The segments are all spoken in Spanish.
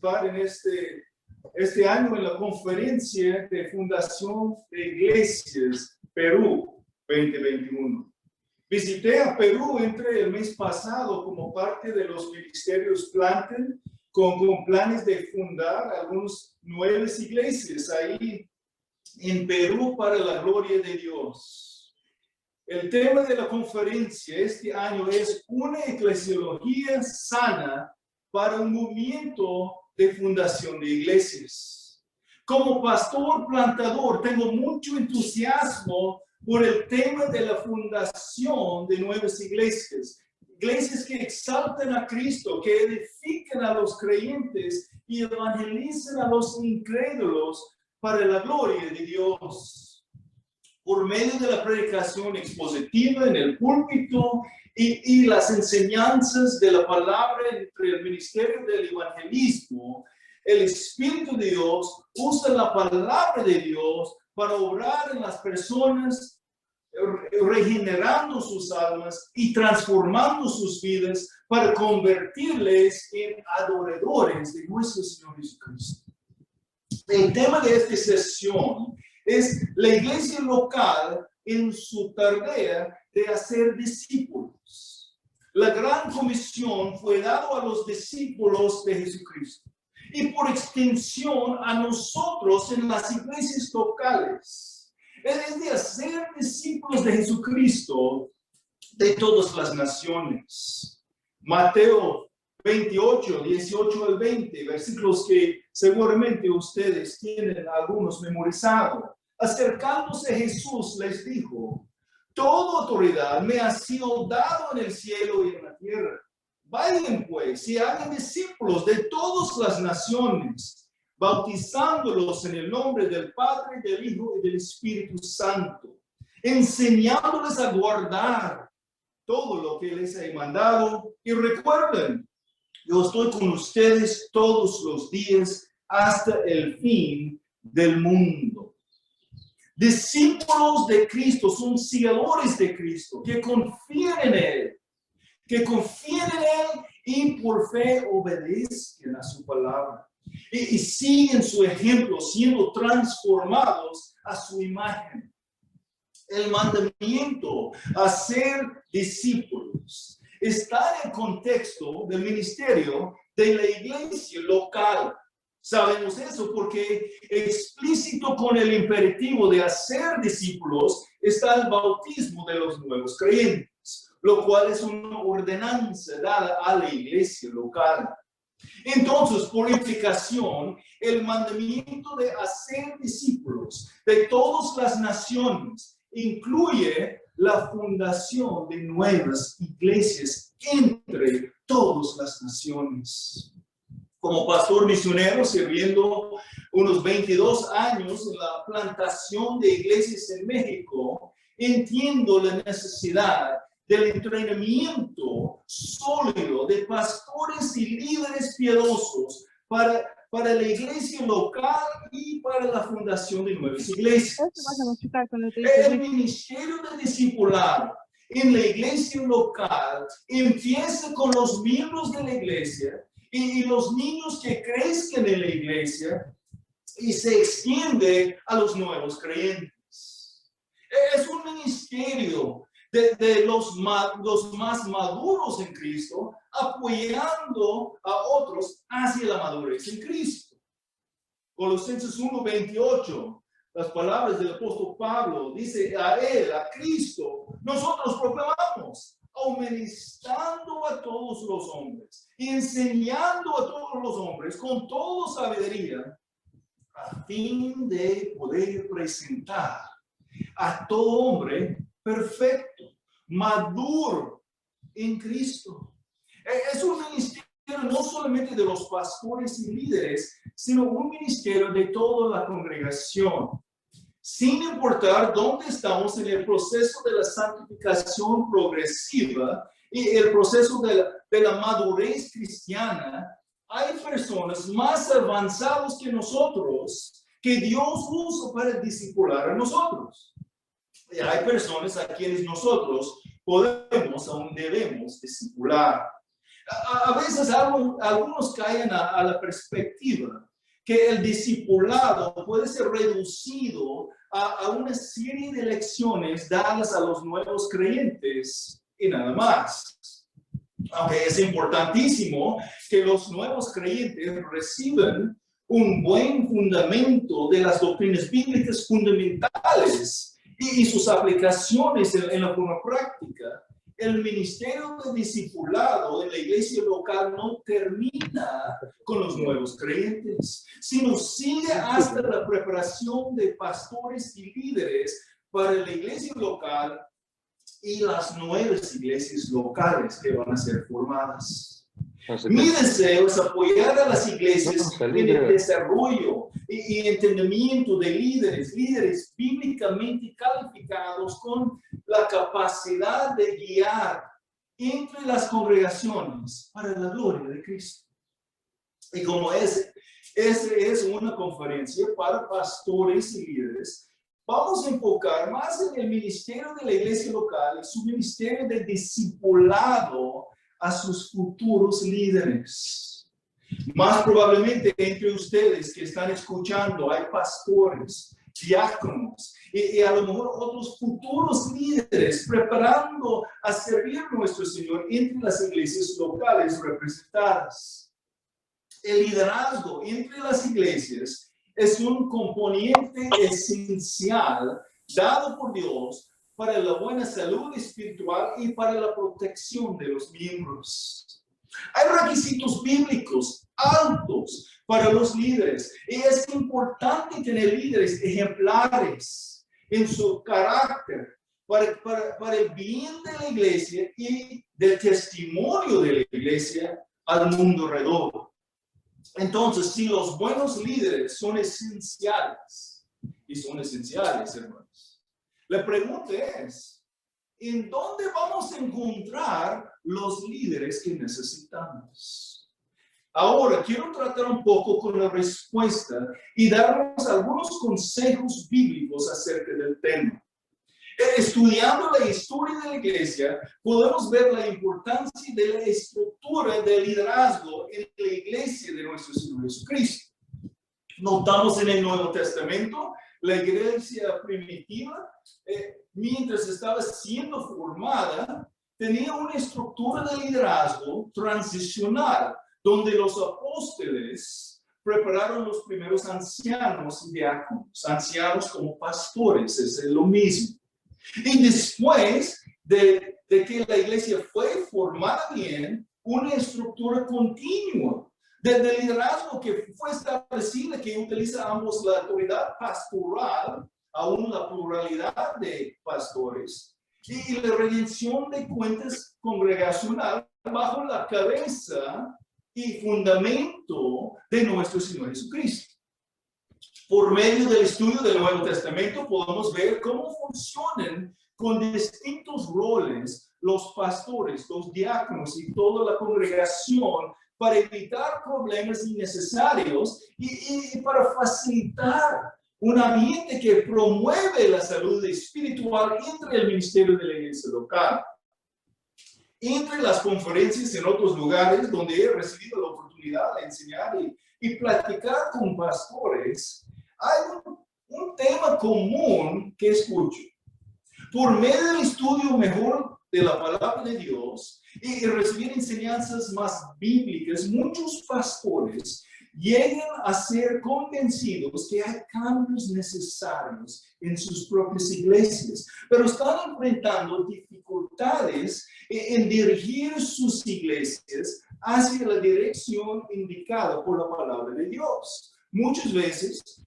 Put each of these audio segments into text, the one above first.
participar en este año en la conferencia de Fundación de Iglesias Perú 2021. Visité a Perú entre el mes pasado como parte de los ministerios Planten con planes de fundar algunas nuevas iglesias ahí en Perú para la gloria de Dios. El tema de la conferencia este año es una eclesiología sana para un movimiento de fundación de iglesias. Como pastor plantador, tengo mucho entusiasmo por el tema de la fundación de nuevas iglesias. Iglesias que exalten a Cristo, que edifiquen a los creyentes y evangelicen a los incrédulos para la gloria de Dios. Por medio de la predicación expositiva en el púlpito y las enseñanzas de la palabra entre el ministerio del evangelismo, el Espíritu de Dios usa la palabra de Dios para obrar en las personas, regenerando sus almas y transformando sus vidas para convertirles en adoradores de nuestro Señor Jesucristo. El tema de esta sesión es la iglesia local en su tarea de hacer discípulos. La gran comisión fue dada a los discípulos de Jesucristo y por extensión a nosotros en las iglesias locales. Es de hacer discípulos de Jesucristo de todas las naciones. Mateo 28, 18 al 20, versículos que seguramente ustedes tienen algunos memorizados. Acercándose Jesús les dijo: toda autoridad me ha sido dado en el cielo y en la tierra. Vayan pues y hagan discípulos de todas las naciones, bautizándolos en el nombre del Padre, del Hijo y del Espíritu Santo, enseñándoles a guardar todo lo que les he mandado. Y recuerden, yo estoy con ustedes todos los días hasta el fin del mundo. Discípulos de Cristo son seguidores de Cristo, que confían en Él, y por fe obedezcan a su palabra. Y siguen su ejemplo, siendo transformados a su imagen. El mandamiento a ser discípulos está en el contexto del ministerio de la iglesia local. Sabemos eso porque explícito con el imperativo de hacer discípulos está el bautismo de los nuevos creyentes, lo cual es una ordenanza dada a la iglesia local. Entonces, por implicación, el mandamiento de hacer discípulos de todas las naciones incluye la fundación de nuevas iglesias entre todas las naciones. Como pastor misionero, sirviendo unos 22 años en la plantación de iglesias en México, entiendo la necesidad del entrenamiento sólido de pastores y líderes piadosos para la iglesia local y para la fundación de nuevas iglesias. El ministerio de discipulado en la iglesia local empieza con los miembros de la iglesia y los niños que crezcan en la iglesia y se extiende a los nuevos creyentes. Es un ministerio de los más maduros en Cristo, apoyando a otros hacia la madurez en Cristo. Colosenses 1:28, las palabras del apóstol Pablo, dice: a Él, a Cristo, nosotros proclamamos, aumentando a todos los hombres y enseñando a todos los hombres con toda sabiduría, a fin de poder presentar a todo hombre perfecto, maduro en Cristo. Es un ministerio no solamente de los pastores y líderes, sino un ministerio de toda la congregación. Sin importar dónde estamos en el proceso de la santificación progresiva y el proceso de la madurez cristiana, hay personas más avanzadas que nosotros que Dios usa para discipular a nosotros. Y hay personas a quienes nosotros podemos, aún debemos discipular. A veces algunos caen a la perspectiva que el discipulado puede ser reducido a una serie de lecciones dadas a los nuevos creyentes y nada más. Aunque es importantísimo que los nuevos creyentes reciban un buen fundamento de las doctrinas bíblicas fundamentales y sus aplicaciones en la forma práctica, el ministerio de discipulado en la iglesia local no termina con los nuevos creyentes, sino sigue hasta la preparación de pastores y líderes para la iglesia local y las nuevas iglesias locales que van a ser formadas. Mi deseo es apoyar a las iglesias en el desarrollo y entendimiento de líderes bíblicamente calificados con la capacidad de guiar entre las congregaciones para la gloria de Cristo. Y como esa es una conferencia para pastores y líderes, vamos a enfocar más en el ministerio de la iglesia local y su ministerio de discipulado a sus futuros líderes. Más probablemente entre ustedes que están escuchando hay pastores, diáconos y a lo mejor otros futuros líderes preparando a servir a nuestro Señor entre las iglesias locales representadas. El liderazgo entre las iglesias es un componente esencial dado por Dios para la buena salud espiritual y para la protección de los miembros. Hay requisitos bíblicos altos para los líderes y es importante tener líderes ejemplares en su carácter para el bien de la iglesia y del testimonio de la iglesia al mundo alrededor. Entonces, si los buenos líderes son esenciales, y son esenciales, hermanos, la pregunta es, ¿en dónde vamos a encontrar los líderes que necesitamos? Ahora, quiero tratar un poco con la respuesta y darnos algunos consejos bíblicos acerca del tema. Estudiando la historia de la iglesia, podemos ver la importancia de la estructura del liderazgo en la iglesia de nuestro Señor Jesucristo. Notamos en el Nuevo Testamento, la iglesia primitiva, mientras estaba siendo formada, tenía una estructura de liderazgo transicional, donde los apóstoles prepararon los primeros ancianos y diáconos, ancianos como pastores, es lo mismo. Y después de que la iglesia fue formada bien, una estructura continua de liderazgo que fue establecida, que utiliza ambos la autoridad pastoral, aún la pluralidad de pastores, y la redención de cuentas congregacional bajo la cabeza y fundamento de nuestro Señor Jesucristo. Por medio del estudio del Nuevo Testamento podemos ver cómo funcionan con distintos roles los pastores, los diáconos y toda la congregación para evitar problemas innecesarios y para facilitar un ambiente que promueve la salud espiritual entre el ministerio de la iglesia local. Entre las conferencias en otros lugares donde he recibido la oportunidad de enseñar y platicar con pastores, hay un tema común que escucho. Por medio del estudio mejor de la palabra de Dios y recibir enseñanzas más bíblicas, muchos pastores llegan a ser convencidos que hay cambios necesarios en sus propias iglesias, pero están enfrentando dificultades en dirigir sus iglesias hacia la dirección indicada por la palabra de Dios. Muchas veces,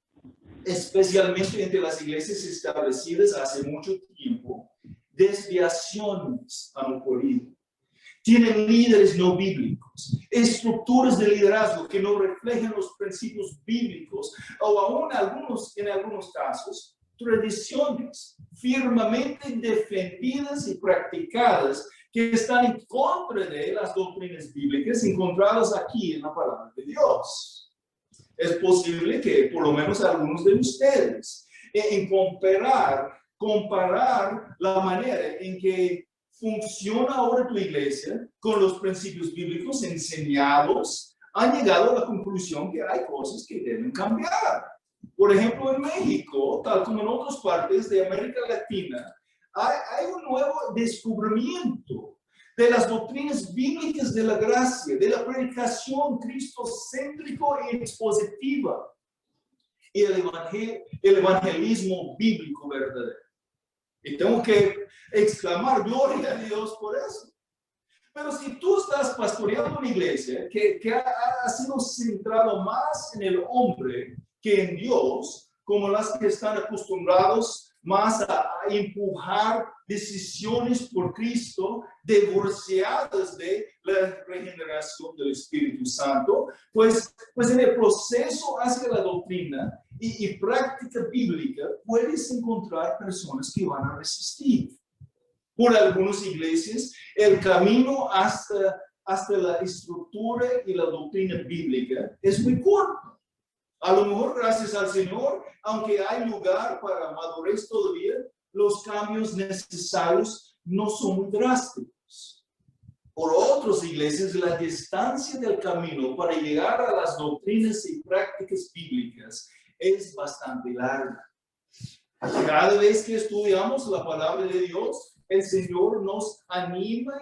especialmente entre las iglesias establecidas hace mucho tiempo, desviaciones han ocurrido. Tienen líderes no bíblicos, estructuras de liderazgo que no reflejan los principios bíblicos, o aún en algunos casos, tradiciones firmemente defendidas y practicadas que están en contra de las doctrinas bíblicas encontradas aquí en la palabra de Dios. Es posible que por lo menos algunos de ustedes, en comparar la manera en que funciona ahora tu iglesia con los principios bíblicos enseñados, han llegado a la conclusión que hay cosas que deben cambiar. Por ejemplo, en México, tal como en otras partes de América Latina, hay un nuevo descubrimiento de las doctrinas bíblicas de la gracia, de la predicación cristocéntrico y expositiva, y el evangelismo bíblico verdadero. Y tengo que exclamar gloria a Dios por eso. Pero si tú estás pastoreando una iglesia que ha sido centrado más en el hombre que en Dios, como las que están acostumbrados más a empujar decisiones por Cristo, divorciadas de la regeneración del Espíritu Santo, pues en el proceso hacia la doctrina y práctica bíblica puedes encontrar personas que van a resistir. Por algunas iglesias, el camino hasta la estructura y la doctrina bíblica es muy corto. A lo mejor, gracias al Señor, aunque hay lugar para madurez todavía, los cambios necesarios no son muy drásticos. Por otras iglesias, la distancia del camino para llegar a las doctrinas y prácticas bíblicas es bastante larga. Cada vez que estudiamos la palabra de Dios, el Señor nos anima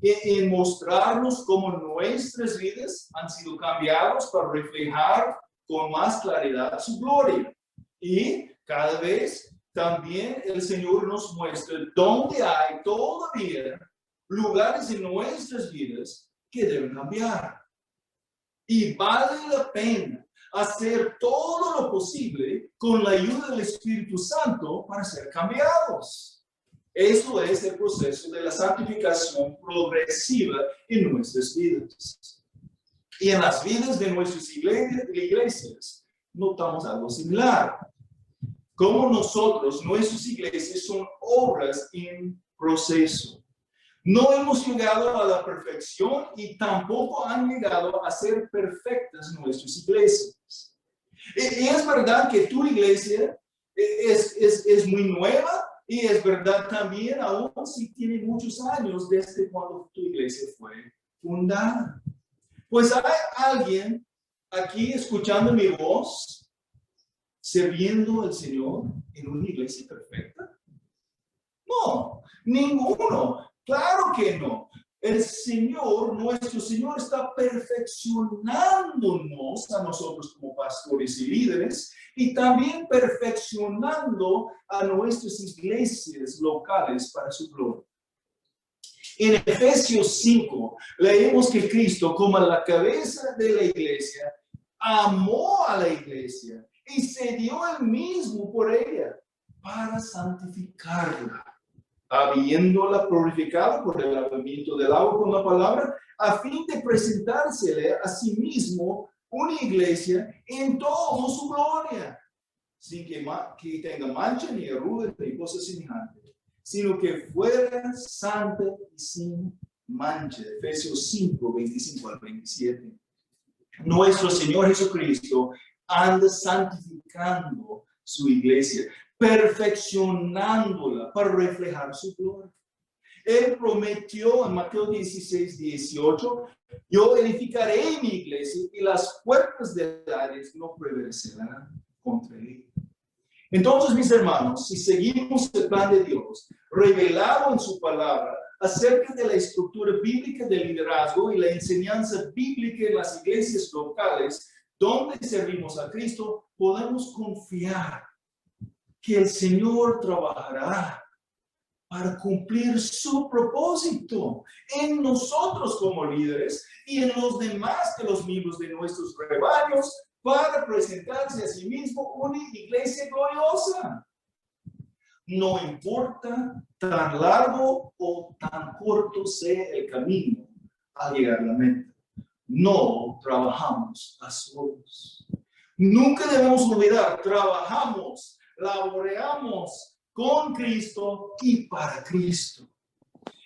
en mostrarnos cómo nuestras vidas han sido cambiadas para reflejar con más claridad su gloria. Y cada vez también el Señor nos muestra dónde hay todavía lugares en nuestras vidas que deben cambiar. Y vale la pena hacer todo lo posible con la ayuda del Espíritu Santo para ser cambiados. Eso es el proceso de la santificación progresiva en nuestras vidas. Y en las vidas de nuestras iglesias notamos algo similar. Como nosotros, nuestras iglesias son obras en proceso. No hemos llegado a la perfección y tampoco han llegado a ser perfectas nuestras iglesias. Y es verdad que tu iglesia es muy nueva y es verdad también, aún si tiene muchos años desde cuando tu iglesia fue fundada. Pues hay alguien aquí escuchando mi voz, sirviendo al Señor en una iglesia perfecta. No, ninguno. Claro que no. El Señor, nuestro Señor, está perfeccionándonos a nosotros como pastores y líderes y también perfeccionando a nuestras iglesias locales para su gloria. En Efesios 5 leemos que Cristo, como la cabeza de la iglesia, amó a la iglesia y se dio él mismo por ella para santificarla, habiéndola purificado por el lavamiento del agua con la palabra, a fin de presentársele a sí mismo una iglesia en toda su gloria, sin que tenga mancha ni arruga ni cosa semejante, sino que fuera santa y sin mancha. Efesios 5, 25 al 27. Nuestro Señor Jesucristo anda santificando su iglesia, perfeccionándola para reflejar su gloria. Él prometió en Mateo 16, 18, yo edificaré mi iglesia y las puertas del Hades no prevalecerán contra ella. Entonces, mis hermanos, si seguimos el plan de Dios, revelado en su palabra, acerca de la estructura bíblica del liderazgo y la enseñanza bíblica en las iglesias locales, donde servimos a Cristo, podemos confiar que el Señor trabajará para cumplir su propósito en nosotros como líderes y en los demás de los miembros de nuestros rebaños, para presentarse a sí mismo una iglesia gloriosa. No importa tan largo o tan corto sea el camino a llegar a la meta. No trabajamos a solos. Nunca debemos olvidar, trabajamos, laboreamos con Cristo y para Cristo.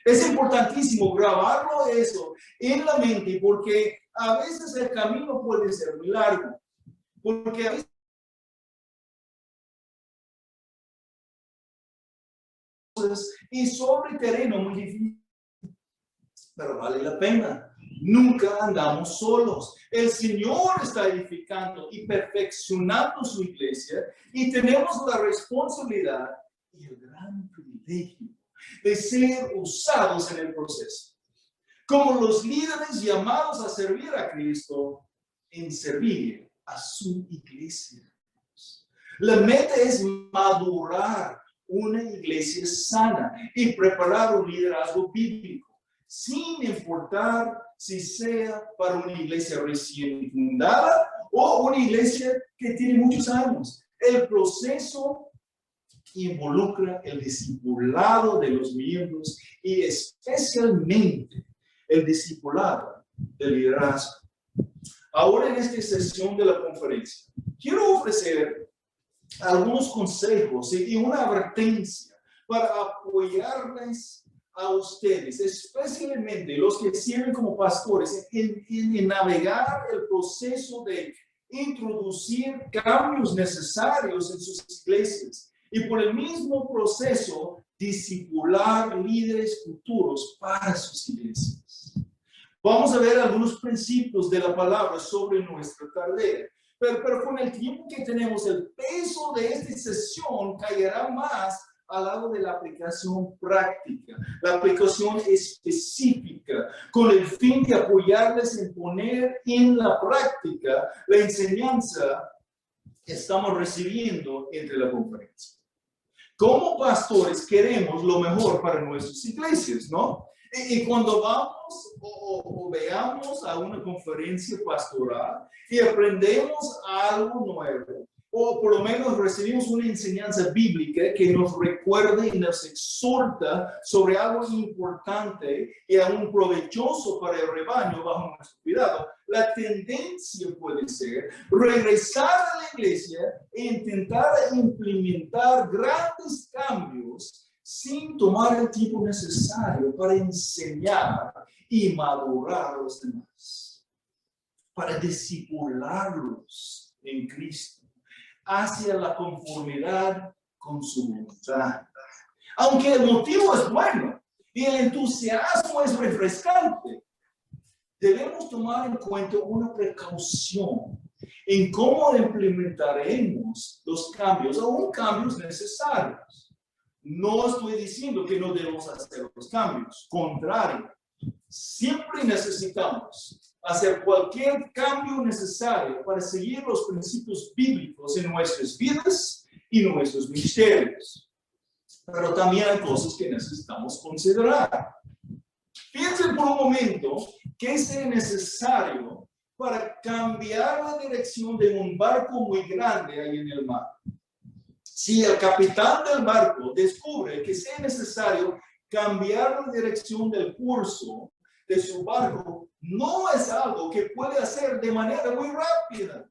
Es importantísimo grabarlo eso en la mente porque a veces el camino puede ser muy largo. Porque a veces el camino puede ser muy largo. Porque a veces peligrosas y sobre terreno muy difícil. Pero vale la pena. Nunca andamos solos. El Señor está edificando y perfeccionando su iglesia y tenemos la responsabilidad y el gran privilegio de ser usados en el proceso. Como los líderes llamados a servir a Cristo en servir a su iglesia. La meta es madurar una iglesia sana y preparar un liderazgo bíblico, sin importar si sea para una iglesia recién fundada o una iglesia que tiene muchos años. El proceso involucra el discipulado de los miembros y especialmente el discipulado del liderazgo. Ahora en esta sesión de la conferencia, quiero ofrecer algunos consejos y una advertencia para apoyarles a ustedes, especialmente los que sirven como pastores, en navegar el proceso de introducir cambios necesarios en sus iglesias y por el mismo proceso discipular líderes futuros para sus iglesias. Vamos a ver algunos principios de la palabra sobre nuestra tarea. Pero con el tiempo que tenemos, el peso de esta sesión caerá más al lado de la aplicación práctica, la aplicación específica, con el fin de apoyarles en poner en la práctica la enseñanza que estamos recibiendo entre la conferencia. Como pastores queremos lo mejor para nuestras iglesias, ¿no? Y cuando vamos o veamos a una conferencia pastoral y aprendemos algo nuevo, o por lo menos recibimos una enseñanza bíblica que nos recuerda y nos exhorta sobre algo importante y aún provechoso para el rebaño bajo nuestro cuidado, la tendencia puede ser regresar a la iglesia e intentar implementar grandes cambios sin tomar el tiempo necesario para enseñar y madurar a los demás, para discipularlos en Cristo hacia la conformidad con su voluntad. Aunque el motivo es bueno y el entusiasmo es refrescante, debemos tomar en cuenta una precaución en cómo implementaremos los cambios, aún cambios necesarios. No estoy diciendo que no debemos hacer los cambios, contrario, siempre necesitamos hacer cualquier cambio necesario para seguir los principios bíblicos en nuestras vidas y nuestros ministerios. Pero también hay cosas que necesitamos considerar. Piensen por un momento qué sería necesario para cambiar la dirección de un barco muy grande ahí en el mar. Si el capitán del barco descubre que sea necesario cambiar la dirección del curso de su barco, no es algo que puede hacer de manera muy rápida.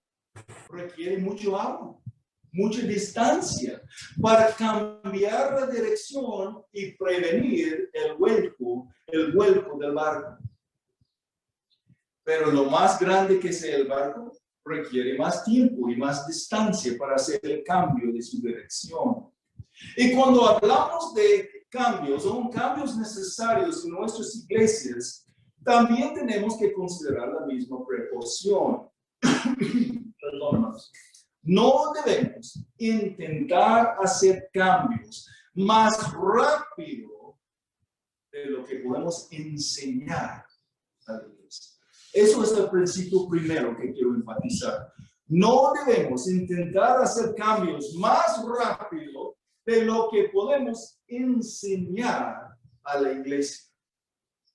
Requiere mucho agua, mucha distancia para cambiar la dirección y prevenir el vuelco del barco. Pero lo más grande que sea el barco, requiere más tiempo y más distancia para hacer el cambio de su dirección. Y cuando hablamos de cambios, o cambios necesarios en nuestras iglesias, también tenemos que considerar la misma precaución. No debemos intentar hacer cambios más rápido de lo que podemos enseñar a la iglesia. Eso es el principio primero que quiero enfatizar. No debemos intentar hacer cambios más rápido de lo que podemos enseñar a la iglesia.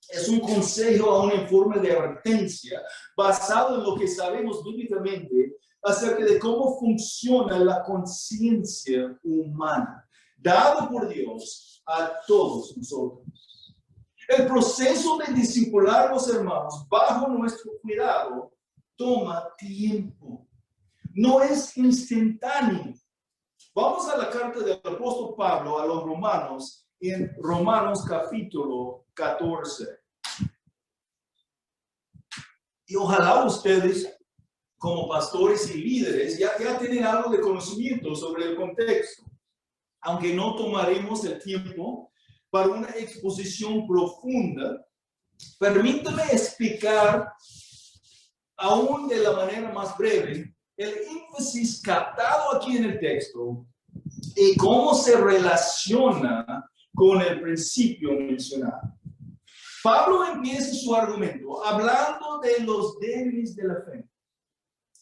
Es un consejo aún en forma de advertencia basado en lo que sabemos bíblicamente acerca de cómo funciona la conciencia humana, dado por Dios a todos nosotros. El proceso de discipular a los hermanos bajo nuestro cuidado toma tiempo. No es instantáneo. Vamos a la carta del apóstol Pablo a los romanos en Romanos capítulo 14. Y ojalá ustedes, como pastores y líderes, ya tienen algo de conocimiento sobre el contexto. aunque no tomaremos el tiempo para una exposición profunda, permítame explicar, aún de la manera más breve, el énfasis captado aquí en el texto y cómo se relaciona con el principio mencionado. Pablo empieza su argumento hablando de los débiles de la fe,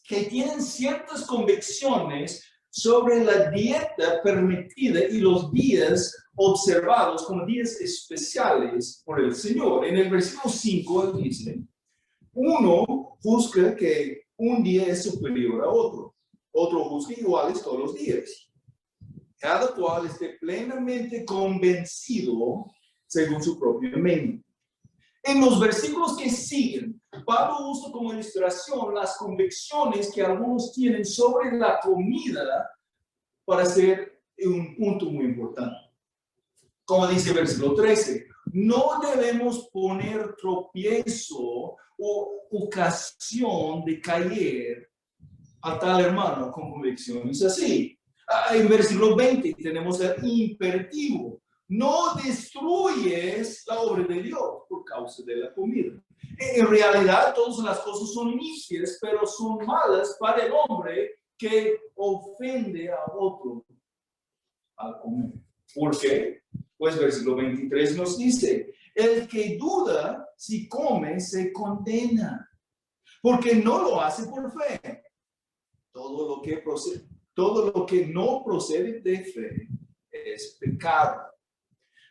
que tienen ciertas convicciones sobre la dieta permitida y los días observados como días especiales por el Señor. En el versículo 5 él dice, uno juzga que un día es superior a otro, otro juzga iguales todos los días. Cada cual esté plenamente convencido según su propia mente. En los versículos que siguen, Pablo usa como ilustración las convicciones que algunos tienen sobre la comida para hacer un punto muy importante. Como dice el versículo 13, no debemos poner tropiezo o ocasión de caer a tal hermano con convicciones así. En versículo 20 tenemos el imperativo. No destruyes la obra de Dios por causa de la comida. En realidad, todas las cosas son limpias, pero son malas para el hombre que ofende a otro al comer. ¿Por qué? Pues versículo 23 nos dice, el que duda si come se condena, porque no lo hace por fe. Todo lo que no procede de fe es pecado.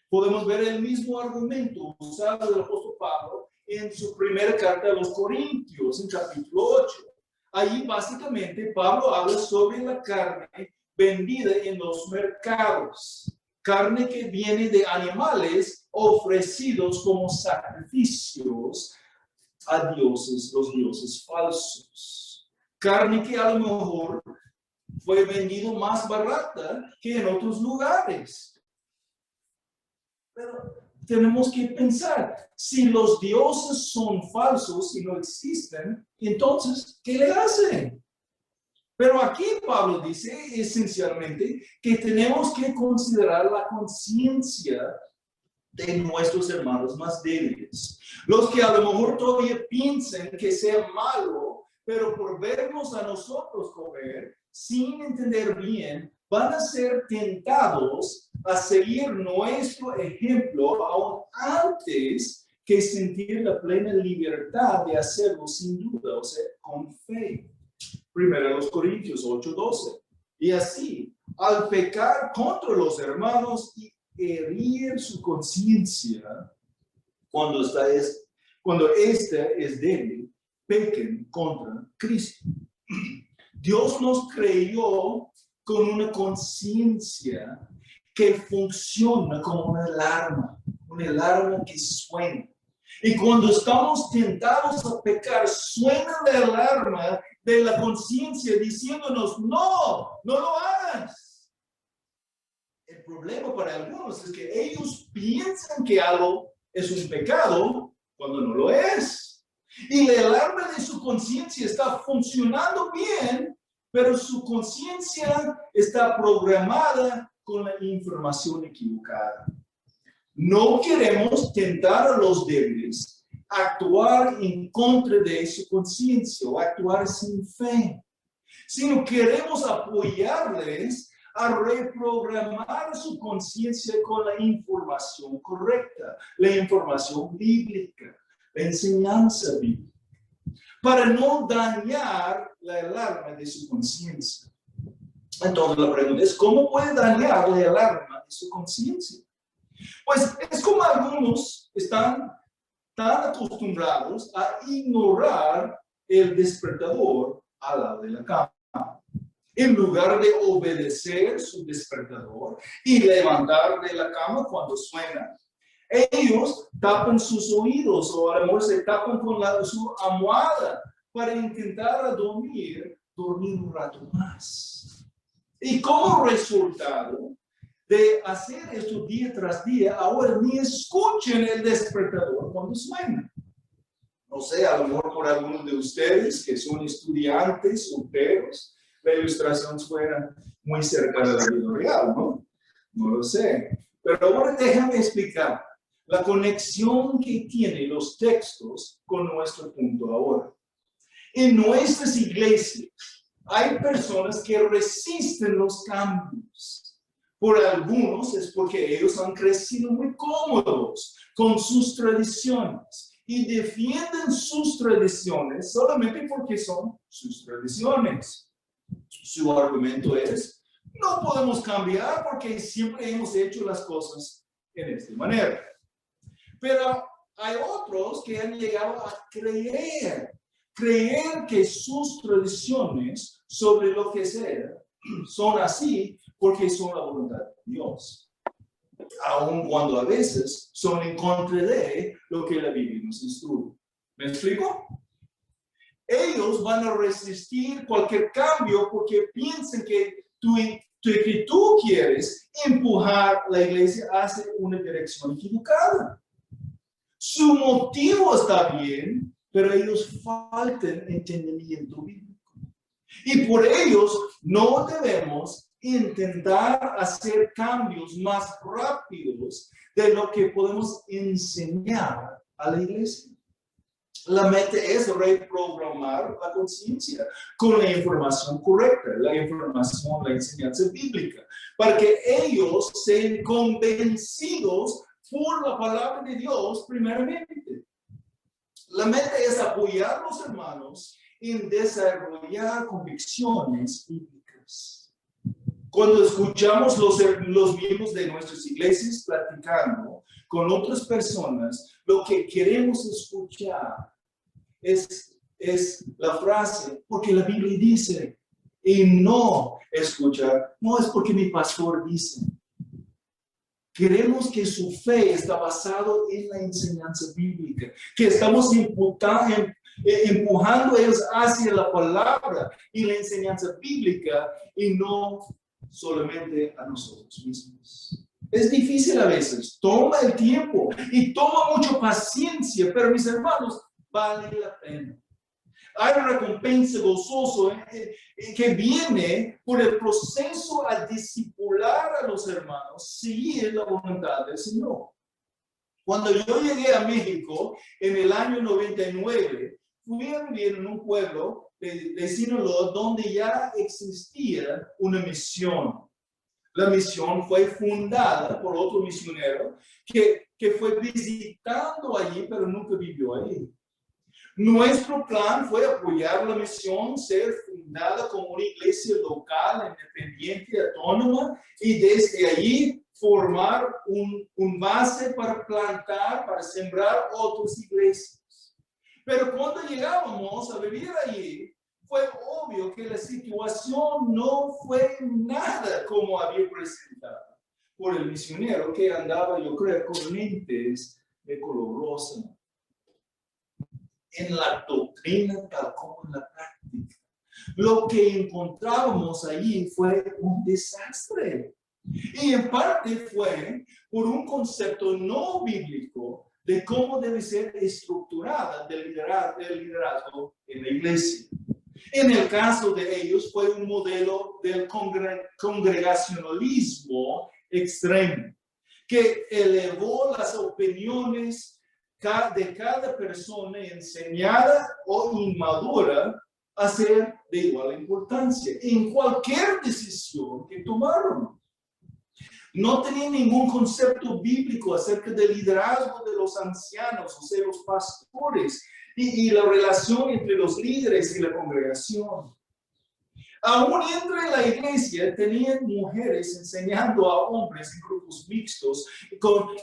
Podemos ver el mismo argumento usado del apóstol Pablo en su primera carta a los Corintios, en capítulo 8. Ahí básicamente Pablo habla sobre la carne vendida en los mercados. Carne que viene de animales ofrecidos como sacrificios a dioses, los dioses falsos. Carne que a lo mejor fue vendido más barata que en otros lugares. Pero tenemos que pensar, si los dioses son falsos y no existen, entonces, ¿qué le hacen? Pero aquí Pablo dice esencialmente que tenemos que considerar la conciencia de nuestros hermanos más débiles. Los que a lo mejor todavía piensan que sea malo, pero por vernos a nosotros comer, sin entender bien, van a ser tentados a seguir nuestro ejemplo aún antes que sentir la plena libertad de hacerlo sin duda, o sea, con fe. Primero los Corintios 8:12. Y así, al pecar contra los hermanos y herir su conciencia, cuando esta es débil, pequen contra Cristo. Dios nos creó con una conciencia que funciona como una alarma que suena. Y cuando estamos tentados a pecar, suena la alarma de la conciencia diciéndonos, no lo hagas. El problema para algunos es que ellos piensan que algo es un pecado cuando no lo es. Y la alarma de su conciencia está funcionando bien, pero su conciencia está programada con la información equivocada. No queremos tentar a los débiles a actuar en contra de su conciencia o actuar sin fe, sino queremos apoyarles a reprogramar su conciencia con la información correcta, la información bíblica, la enseñanza bíblica, para no dañar la alarma de su conciencia. Entonces la pregunta es, ¿cómo puede dañar la alarma de su conciencia? Pues es como algunos están tan acostumbrados a ignorar el despertador al lado de la cama. En lugar de obedecer su despertador y levantar de la cama cuando suena, ellos tapan sus oídos o a lo mejor se tapan con su almohada para intentar dormir un rato más. Y como resultado de hacer esto día tras día, ahora ni escuchen el despertador cuando suena. No sé, a lo mejor por algunos de ustedes que son estudiantes, solteros, la ilustración suena muy cerca de la vida real, ¿no? No lo sé. Pero ahora déjame explicar la conexión que tienen los textos con nuestro punto ahora. En nuestras iglesias hay personas que resisten los cambios. Por algunos es porque ellos han crecido muy cómodos con sus tradiciones y defienden sus tradiciones solamente porque son sus tradiciones. Su argumento es: no podemos cambiar porque siempre hemos hecho las cosas en esta manera. Pero hay otros que han llegado a creer que sus tradiciones sobre lo que sea son así porque son la voluntad de Dios, aun cuando a veces son en contra de lo que la Biblia nos instruye. ¿Me explico? Ellos van a resistir cualquier cambio porque piensan que tú quieres empujar la iglesia hacia una dirección equivocada. Su motivo está bien, pero ellos faltan entendimiento bíblico. Y por ellos no debemos intentar hacer cambios más rápidos de lo que podemos enseñar a la iglesia. La meta es reprogramar la conciencia con la información correcta, la información, la enseñanza bíblica, para que ellos sean convencidos por la palabra de Dios primeramente. La meta es apoyar a los hermanos en desarrollar convicciones bíblicas. Cuando escuchamos los miembros de nuestras iglesias platicando con otras personas, lo que queremos escuchar es la frase: porque la Biblia dice, y no escuchar, no es porque mi pastor dice. Queremos que su fe está basada en la enseñanza bíblica, que estamos empujando ellos hacia la palabra y la enseñanza bíblica y no solamente a nosotros mismos. Es difícil a veces, toma el tiempo y toma mucha paciencia, pero mis hermanos, vale la pena. Hay recompensa gozosa que viene por el proceso a discipular a los hermanos, seguir la voluntad del Señor. Cuando yo llegué a México en el año 99, fui a vivir en un pueblo de Sinaloa donde ya existía una misión. La misión fue fundada por otro misionero que fue visitando allí, pero nunca vivió allí. Nuestro plan fue apoyar la misión, ser fundada como una iglesia local, independiente, autónoma, y desde allí formar un base para plantar, para sembrar otras iglesias. Pero cuando llegábamos a vivir allí, fue obvio que la situación no fue nada como había presentado por el misionero que andaba, yo creo, con lentes de color rosa. En la doctrina tal como en la práctica. Lo que encontrábamos allí fue un desastre. Y en parte fue por un concepto no bíblico de cómo debe ser estructurada el liderazgo en la iglesia. En el caso de ellos fue un modelo del congregacionalismo extremo, que elevó las opiniones de cada persona enseñada o inmadura a ser de igual importancia en cualquier decisión que tomaron. No tenían ningún concepto bíblico acerca del liderazgo de los ancianos, o sea, los pastores, y la relación entre los líderes y la congregación. Aún entre la iglesia tenían mujeres enseñando a hombres en grupos mixtos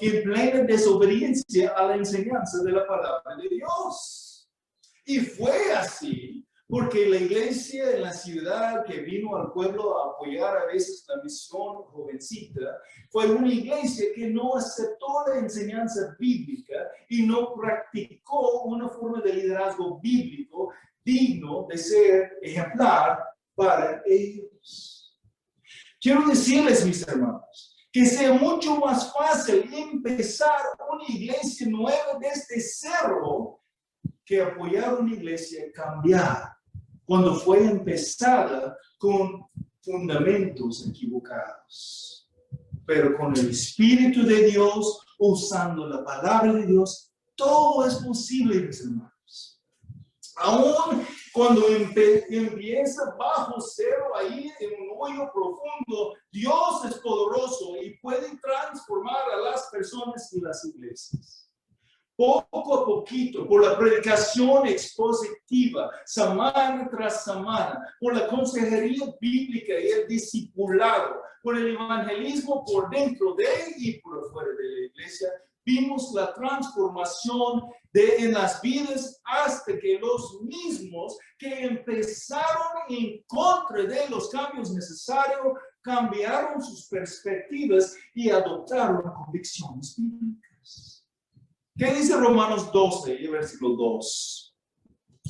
en plena desobediencia a la enseñanza de la palabra de Dios. Y fue así porque la iglesia en la ciudad que vino al pueblo a apoyar a veces la misión jovencita fue una iglesia que no aceptó la enseñanza bíblica y no practicó una forma de liderazgo bíblico digno de ser ejemplar para ellos. Quiero decirles, mis hermanos, que sea mucho más fácil empezar una iglesia nueva desde cero que apoyar una iglesia cambiada cuando fue empezada con fundamentos equivocados. Pero con el Espíritu de Dios, usando la palabra de Dios, todo es posible, mis hermanos. Aún cuando empieza bajo cero, ahí en un hoyo profundo, Dios es poderoso y puede transformar a las personas y las iglesias. Poco a poquito, por la predicación expositiva, semana tras semana, por la consejería bíblica y el discipulado, por el evangelismo por dentro de y por fuera de la iglesia, vimos la transformación en las vidas hasta que los mismos que empezaron en contra de los cambios necesarios cambiaron sus perspectivas y adoptaron convicciones bíblicas. ¿Qué dice Romanos 12, versículo 2?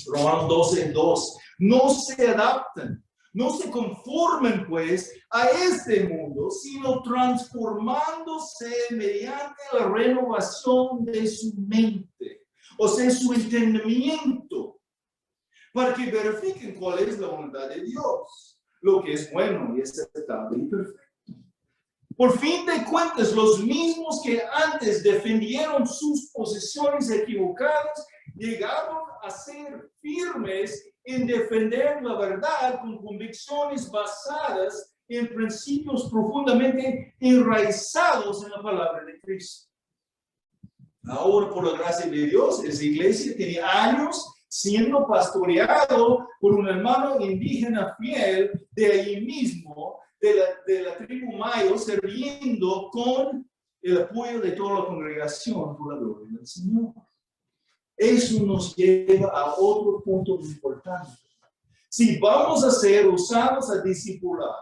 Romanos 12, 2. No se adapten, no se conformen pues a este mundo, sino transformándose mediante la renovación de su mente, o sea, su entendimiento, para que verifiquen cuál es la voluntad de Dios, lo que es bueno y aceptable y perfecto. Por fin de cuentas, los mismos que antes defendieron sus posiciones equivocadas, llegaron a ser firmes en defender la verdad con convicciones basadas en principios profundamente enraizados en la palabra de Cristo. Ahora, por la gracia de Dios, esa iglesia tiene años siendo pastoreado por un hermano indígena fiel de ahí mismo, de la tribu Mayo, sirviendo con el apoyo de toda la congregación por la gloria del Señor. Eso nos lleva a otro punto importante. Si vamos a ser usados a discipular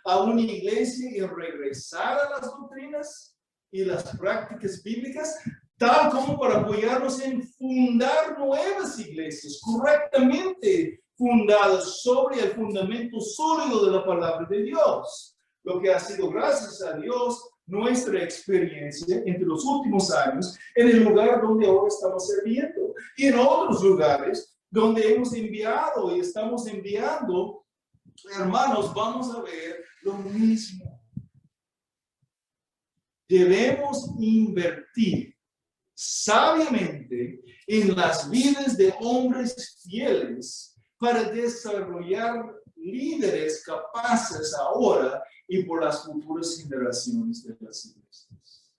a una iglesia y regresar a las doctrinas y las prácticas bíblicas, tal como para apoyarnos en fundar nuevas iglesias correctamente fundadas sobre el fundamento sólido de la palabra de Dios, lo que ha sido, gracias a Dios, nuestra experiencia entre los últimos años en el lugar donde ahora estamos sirviendo y en otros lugares donde hemos enviado y estamos enviando. Hermanos, vamos a ver lo mismo. Debemos invertir sabiamente en las vidas de hombres fieles para desarrollar líderes capaces ahora y por las futuras generaciones de las iglesias.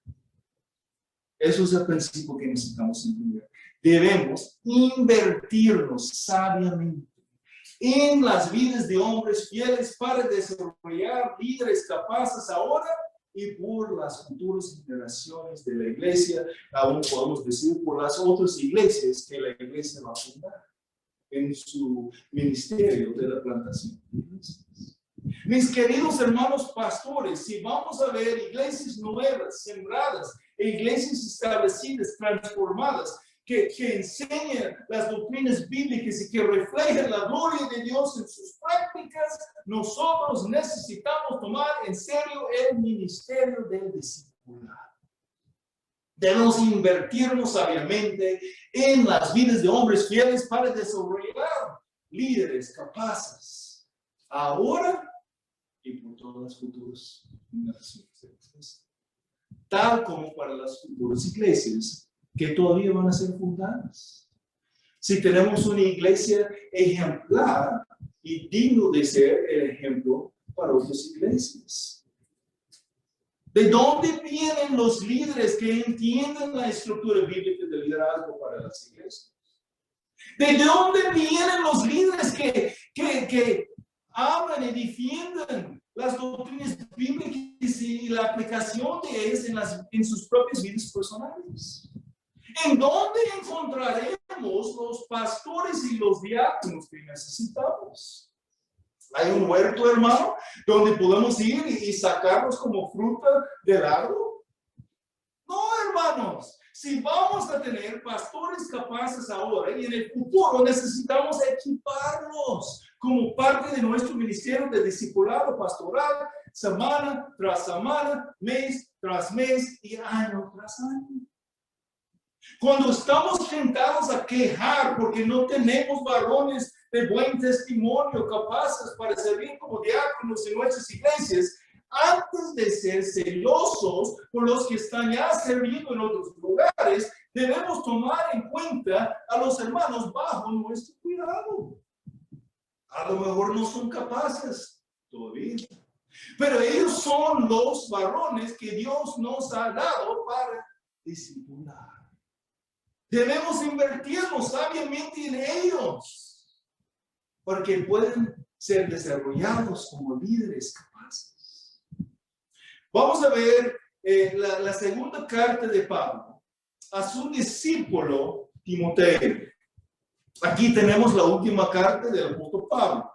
Eso es el principio que necesitamos entender. Debemos invertirnos sabiamente en las vidas de hombres fieles para desarrollar líderes capaces ahora y por las futuras generaciones de la iglesia, aún podemos decir por las otras iglesias que la iglesia va a fundar en su ministerio de la plantación de iglesias. Mis queridos hermanos pastores, si vamos a ver iglesias nuevas, sembradas, e iglesias establecidas, transformadas, que enseñan las doctrinas bíblicas y que reflejan la gloria de Dios en sus prácticas, nosotros necesitamos tomar en serio el ministerio del discipulado. Debemos invertirnos sabiamente en las vidas de hombres fieles para desarrollar líderes capaces ahora y por todas las futuras generaciones, tal como para las futuras iglesias que todavía van a ser fundadas. Si tenemos una iglesia ejemplar y digno de ser el ejemplo para otras iglesias. ¿De dónde vienen los líderes que entienden la estructura bíblica de liderazgo para las iglesias? ¿De dónde vienen los líderes que hablan y defienden las doctrinas bíblicas y la aplicación de ellas en sus propias vidas personales? ¿En dónde encontraremos los pastores y los diáconos que necesitamos? ¿Hay un huerto, hermano, donde podemos ir y sacarlos como fruta del árbol? No, hermanos. Si vamos a tener pastores capaces ahora y en el futuro necesitamos equiparlos como parte de nuestro ministerio de discipulado pastoral, semana tras semana, mes tras mes y año tras año. Cuando estamos tentados a quejar porque no tenemos varones de buen testimonio capaces para servir como diáconos en nuestras iglesias, antes de ser celosos por los que están ya sirviendo en otros lugares, debemos tomar en cuenta a los hermanos bajo nuestro cuidado. A lo mejor no son capaces todavía, pero ellos son los varones que Dios nos ha dado para discipular. Debemos invertirnos sabiamente en ellos, porque pueden ser desarrollados como líderes capaces. Vamos a ver la segunda carta de Pablo a su discípulo Timoteo. Aquí tenemos la última carta del apóstol Pablo.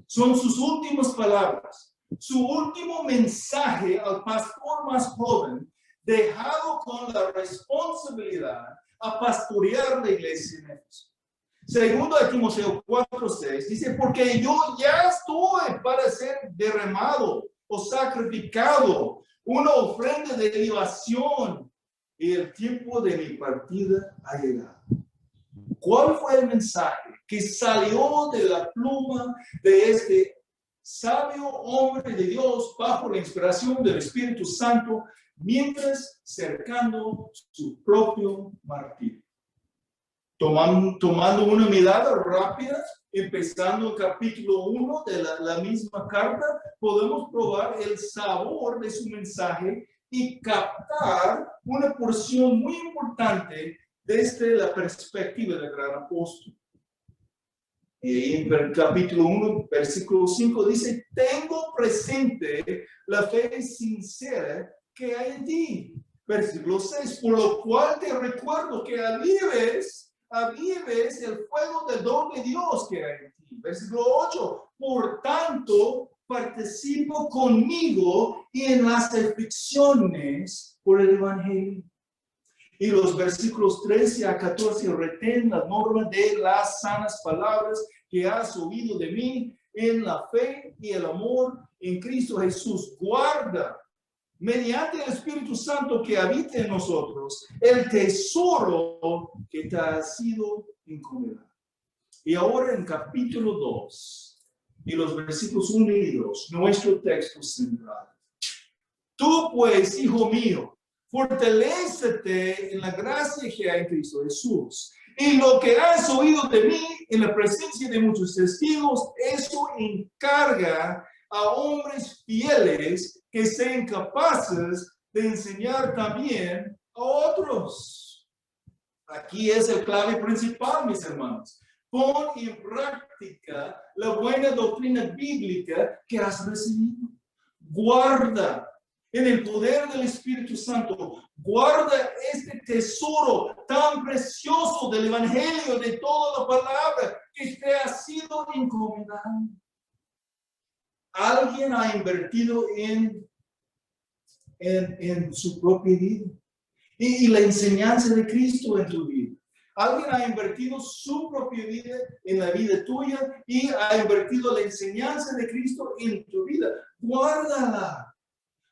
Son sus últimas palabras, su último mensaje al pastor más joven, dejado con la responsabilidad a pastorear la iglesia en Éfeso. Segundo de Timoteo 4:6 dice, porque yo ya estoy para ser derramado o sacrificado, una ofrenda de libación, y el tiempo de mi partida ha llegado. ¿Cuál fue el mensaje que salió de la pluma de este sabio hombre de Dios bajo la inspiración del Espíritu Santo, mientras cercando su propio martirio? Tomando una mirada rápida, empezando el capítulo 1 de la misma carta, podemos probar el sabor de su mensaje y captar una porción muy importante desde la perspectiva del gran apóstol. Y en el capítulo 1, versículo 5 dice, tengo presente la fe sincera que hay en ti. Versículo 6, por lo cual te recuerdo que avives el fuego del don de Dios que hay en ti. Versículo 8, por tanto, participo conmigo en las aflicciones por el evangelio. Y los versículos 13 a 14 retén la norma de las sanas palabras que has oído de mí en la fe y el amor en Cristo Jesús. Guarda, mediante el Espíritu Santo que habita en nosotros, el tesoro que te ha sido encomendado. Y ahora en capítulo 2 y los versículos 1 y 2, nuestro texto central. Tú pues, hijo mío, fortalécete en la gracia que hay en Cristo Jesús. Y lo que has oído de mí en la presencia de muchos testigos, eso encarga a hombres fieles que sean capaces de enseñar también a otros. Aquí es el clave principal, mis hermanos. Pon en práctica la buena doctrina bíblica que has recibido. Guarda en el poder del Espíritu Santo. Guarda este tesoro tan precioso del Evangelio, de toda la palabra que te ha sido encomendada. Alguien ha invertido en su propia vida y la enseñanza de Cristo en tu vida. Alguien ha invertido su propia vida en la vida tuya y ha invertido la enseñanza de Cristo en tu vida. Guárdala.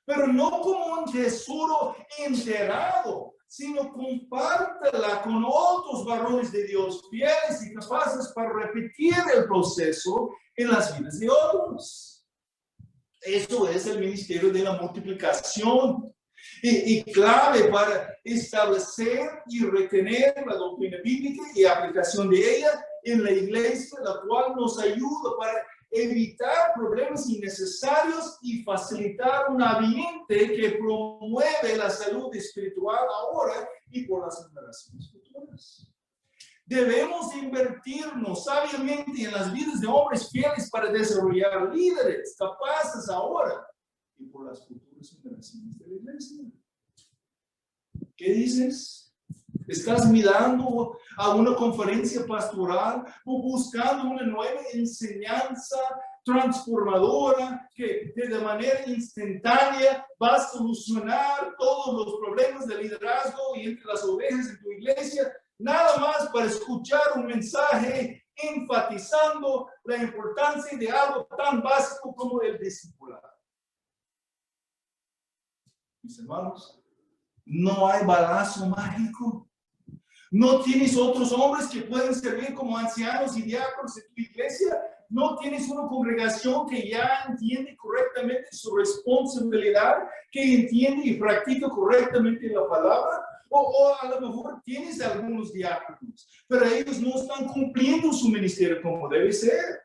Pero no como un tesoro enterrado, sino compártela con otros varones de Dios fieles y capaces para repetir el proceso en las vidas de otros. Eso es el ministerio de la multiplicación y clave para establecer y retener la doctrina bíblica y aplicación de ella en la iglesia, la cual nos ayuda para evitar problemas innecesarios y facilitar un ambiente que promueve la salud espiritual ahora y por las generaciones futuras. Debemos invertirnos sabiamente en las vidas de hombres fieles para desarrollar líderes capaces ahora y por las futuras generaciones de la iglesia. ¿Qué dices? ¿Estás mirando a una conferencia pastoral o buscando una nueva enseñanza transformadora que de manera instantánea va a solucionar todos los problemas de liderazgo y entre las ovejas en tu iglesia? Nada más para escuchar un mensaje enfatizando la importancia de algo tan básico como el discipulado. Mis hermanos, no hay balazo mágico. No tienes otros hombres que pueden servir como ancianos y diáconos en tu iglesia. no tienes una congregación que ya entiende correctamente su responsabilidad, que entiende y practica correctamente la palabra. O a lo mejor tienes algunos diáconos, pero ellos no están cumpliendo su ministerio como debe ser.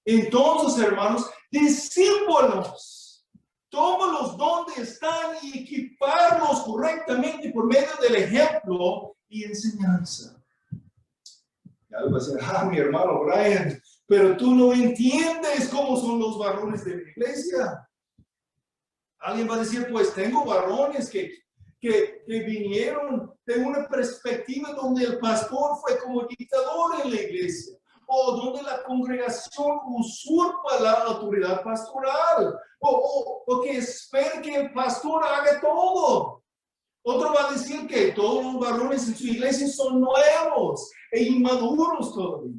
Entonces, hermanos, discípulos, tómalos donde están y equiparlos correctamente por medio del ejemplo y enseñanza. Ya le va a decir, mi hermano Brian, pero tú no entiendes cómo son los varones de la iglesia. Alguien va a decir, pues tengo varones que vinieron de una perspectiva donde el pastor fue como dictador en la iglesia, o donde la congregación usurpa la autoridad pastoral, o que espera que el pastor haga todo. Otro va a decir que todos los varones en su iglesia son nuevos e inmaduros todavía.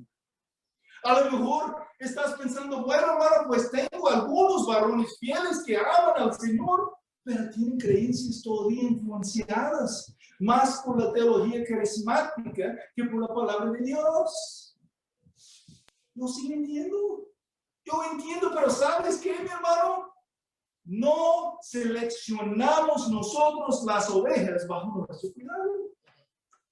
A lo mejor estás pensando, bueno, hermano, pues tengo algunos varones fieles que aman al Señor, pero tienen creencias todavía influenciadas más por la teología carismática que por la palabra de Dios. ¿No sigue entiendo? Yo entiendo, pero ¿sabes qué, mi hermano? No seleccionamos nosotros las ovejas bajo nuestro cuidado.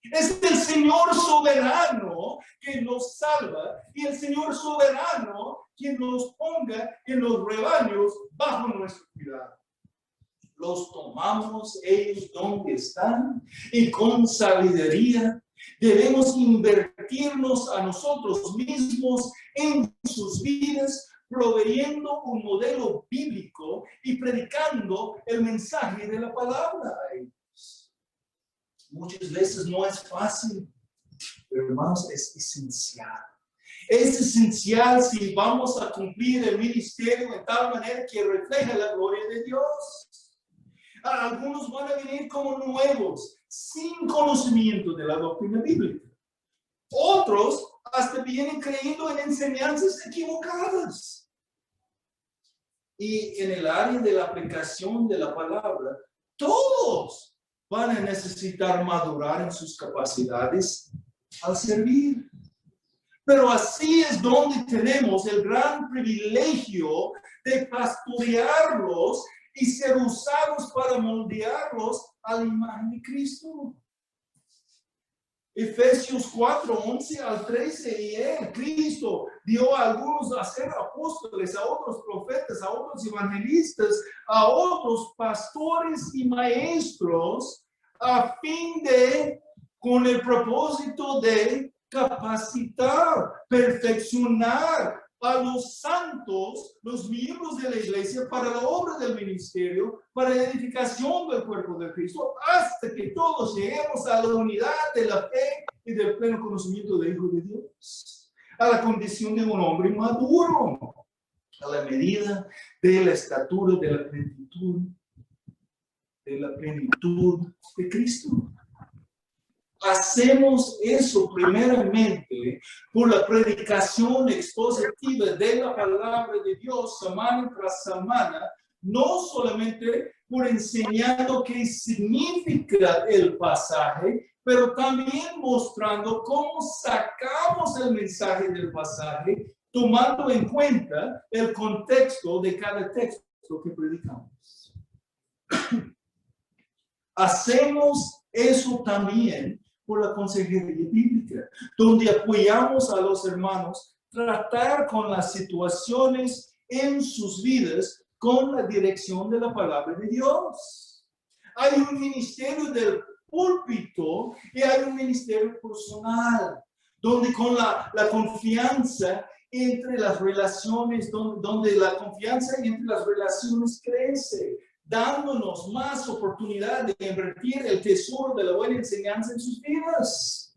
Es el Señor soberano quien nos salva y el Señor soberano quien nos ponga en los rebaños bajo nuestro cuidado. Los tomamos ellos donde están y con sabiduría debemos invertirnos a nosotros mismos en sus vidas, proveyendo un modelo bíblico y predicando el mensaje de la palabra a ellos. Muchas veces no es fácil, pero hermanos, es esencial. Es esencial si vamos a cumplir el ministerio de tal manera que refleje la gloria de Dios. Algunos van a venir como nuevos, sin conocimiento de la doctrina bíblica. Otros hasta vienen creyendo en enseñanzas equivocadas. Y en el área de la aplicación de la palabra, todos van a necesitar madurar en sus capacidades al servir. Pero así es donde tenemos el gran privilegio de pastorearlos y ser usados para moldearlos a la imagen de Cristo. Efesios 4, 11 al 13, y Cristo dio a algunos a ser apóstoles, a otros profetas, a otros evangelistas, a otros pastores y maestros, a fin de, con el propósito de capacitar, perfeccionar a los santos, los miembros de la iglesia, para la obra del ministerio, para la edificación del cuerpo de Cristo, hasta que todos lleguemos a la unidad de la fe y del pleno conocimiento del Hijo de Dios, a la condición de un hombre maduro, a la medida de la estatura de la plenitud de Cristo. Hacemos eso primeramente por la predicación expositiva de la palabra de Dios semana tras semana, no solamente por enseñando qué significa el pasaje, pero también mostrando cómo sacamos el mensaje del pasaje, tomando en cuenta el contexto de cada texto que predicamos. Hacemos eso también por la consejería bíblica, donde apoyamos a los hermanos tratar con las situaciones en sus vidas con la dirección de la palabra de Dios. Hay un ministerio del púlpito y hay un ministerio personal, donde con la confianza entre las relaciones, donde la confianza entre las relaciones crece, dándonos más oportunidad de invertir el tesoro de la buena enseñanza en sus vidas.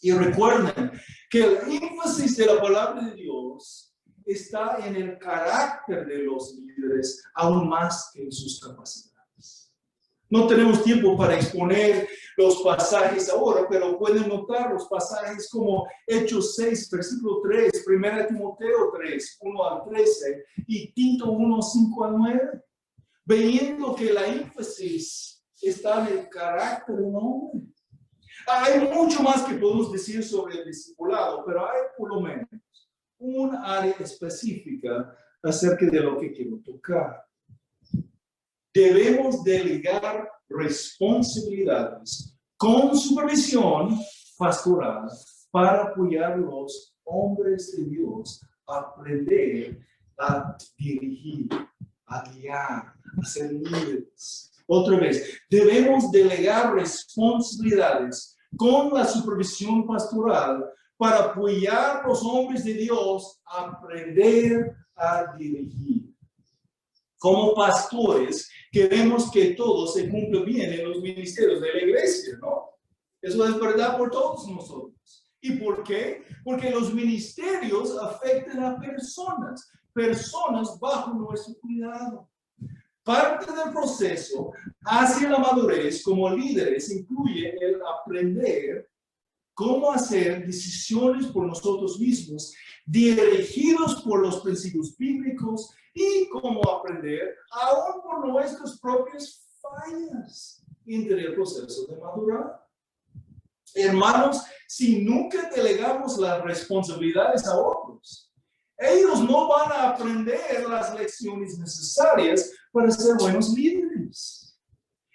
Y recuerden que el énfasis de la palabra de Dios está en el carácter de los líderes, aún más que en sus capacidades. No tenemos tiempo para exponer los pasajes ahora, pero pueden notar los pasajes como Hechos 6, versículo 3, 1 Timoteo 3, 1 al 13 y Tito 1, 5 al 9. Viendo que la énfasis está en el carácter de un hombre. Hay mucho más que podemos decir sobre el discipulado, pero hay por lo menos un área específica acerca de lo que quiero tocar. Debemos delegar responsabilidades con supervisión pastoral para apoyar a los hombres de Dios a aprender a dirigir, a guiar, a ser líderes. Otra vez, debemos delegar responsabilidades con la supervisión pastoral para apoyar a los hombres de Dios a aprender a dirigir. Como pastores, queremos que todo se cumpla bien en los ministerios de la iglesia, ¿no? Eso es verdad por todos nosotros. ¿Y por qué? Porque los ministerios afectan a personas bajo nuestro cuidado. Parte del proceso hacia la madurez como líderes incluye el aprender cómo hacer decisiones por nosotros mismos, dirigidos por los principios bíblicos, y cómo aprender aún por nuestras propias fallas en el proceso de madurar. Hermanos, si nunca delegamos las responsabilidades a otros, ellos no van a aprender las lecciones necesarias para ser buenos líderes.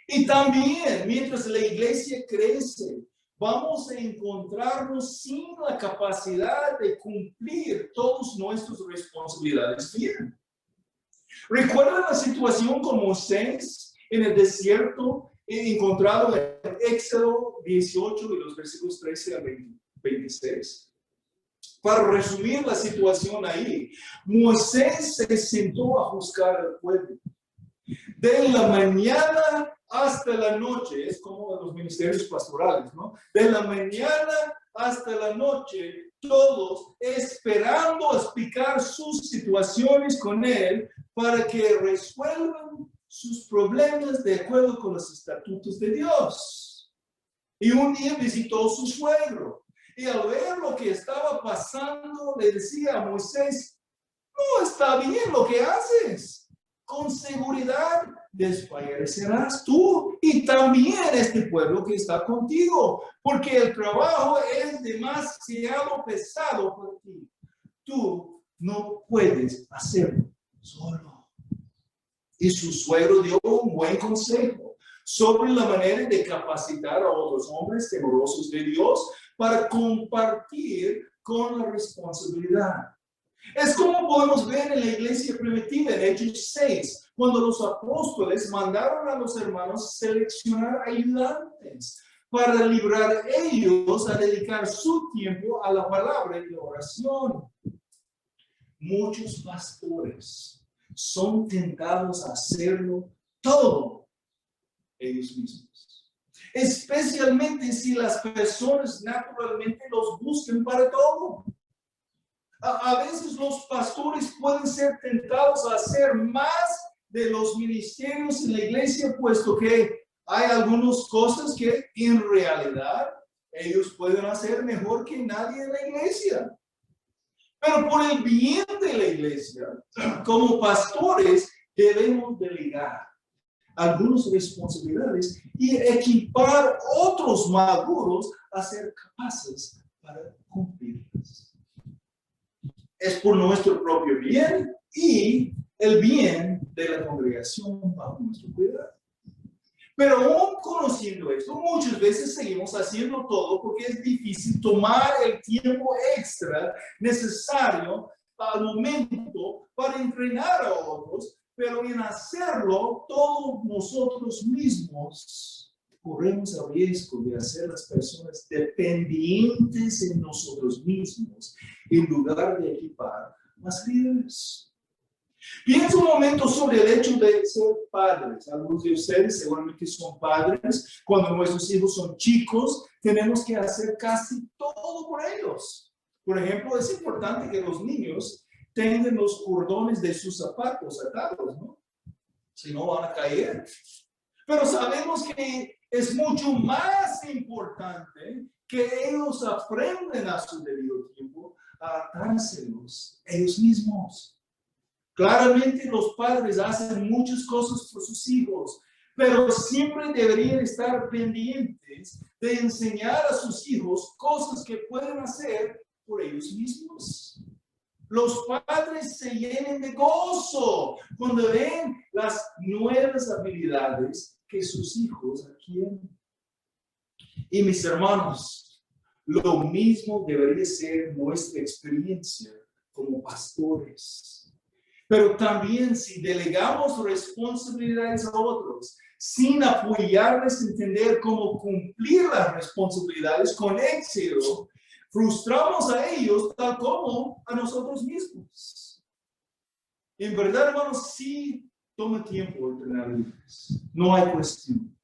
Y también, mientras la iglesia crece, vamos a encontrarnos sin la capacidad de cumplir todas nuestras responsabilidades bien. ¿Recuerdan la situación con Moisés en el desierto, encontrado en Éxodo 18 y los versículos 13 al 26? Para resumir la situación ahí, Moisés se sentó a juzgar al pueblo. De la mañana hasta la noche, es como los ministerios pastorales, ¿no? De la mañana hasta la noche, todos esperando explicar sus situaciones con él para que resuelvan sus problemas de acuerdo con los estatutos de Dios. Y un día visitó su suegro. Y al ver lo que estaba pasando, le decía a Moisés, no está bien lo que haces. Con seguridad desfallecerás tú y también este pueblo que está contigo, porque el trabajo es demasiado pesado para ti. Tú no puedes hacerlo solo. Y su suegro dio un buen consejo sobre la manera de capacitar a otros hombres temerosos de Dios para compartir con la responsabilidad. Es como podemos ver en la iglesia primitiva, en Hechos 6, cuando los apóstoles mandaron a los hermanos seleccionar ayudantes para librar ellos a dedicar su tiempo a la palabra y la oración. Muchos pastores son tentados a hacerlo todo ellos mismos, especialmente si las personas naturalmente los buscan para todo. A veces los pastores pueden ser tentados a hacer más de los ministerios en la iglesia, puesto que hay algunas cosas que en realidad ellos pueden hacer mejor que nadie en la iglesia. Pero por el bien de la iglesia, como pastores, debemos delegar algunas responsabilidades y equipar otros maduros a ser capaces para cumplirlas. Es por nuestro propio bien y el bien de la congregación bajo nuestro cuidado. Pero aún conociendo esto, muchas veces seguimos haciendo todo porque es difícil tomar el tiempo extra necesario al momento para entrenar a otros, pero en hacerlo todos nosotros mismos corremos el riesgo de hacer las personas dependientes en nosotros mismos en lugar de equipar más líderes. Piensa un momento sobre el hecho de ser padres. Algunos de ustedes seguramente son padres. Cuando nuestros hijos son chicos, tenemos que hacer casi todo por ellos. Por ejemplo, es importante que los niños tengan los cordones de sus zapatos atados, ¿no? Si no, van a caer. Pero sabemos que es mucho más importante que ellos aprendan a su debido tiempo a atárselos ellos mismos. Claramente los padres hacen muchas cosas por sus hijos, pero siempre deberían estar pendientes de enseñar a sus hijos cosas que pueden hacer por ellos mismos. Los padres se llenen de gozo cuando ven las nuevas habilidades que sus hijos adquieren. Y mis hermanos, lo mismo debería ser nuestra experiencia como pastores. Pero también si delegamos responsabilidades a otros, sin apoyarles a entender cómo cumplir las responsabilidades con éxito, frustramos a ellos tal como a nosotros mismos. En verdad, hermanos, sí toma tiempo entrenar líderes. No hay cuestión.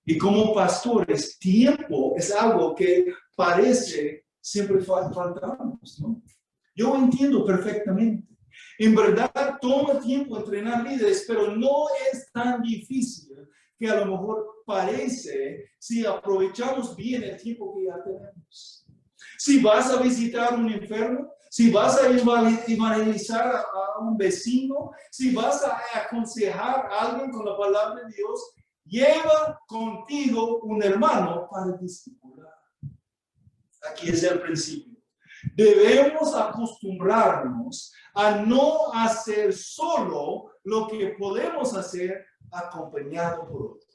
Y como pastores, tiempo es algo que parece siempre faltarnos, ¿no? Yo entiendo perfectamente. En verdad, toma tiempo entrenar líderes, pero no es tan difícil que a lo mejor parece si aprovechamos bien el tiempo que ya tenemos. Si vas a visitar a un enfermo, si vas a evangelizar a un vecino, si vas a aconsejar a alguien con la palabra de Dios, lleva contigo un hermano para discipular. Aquí es el principio. Debemos acostumbrarnos a no hacer solo lo que podemos hacer acompañado por otro.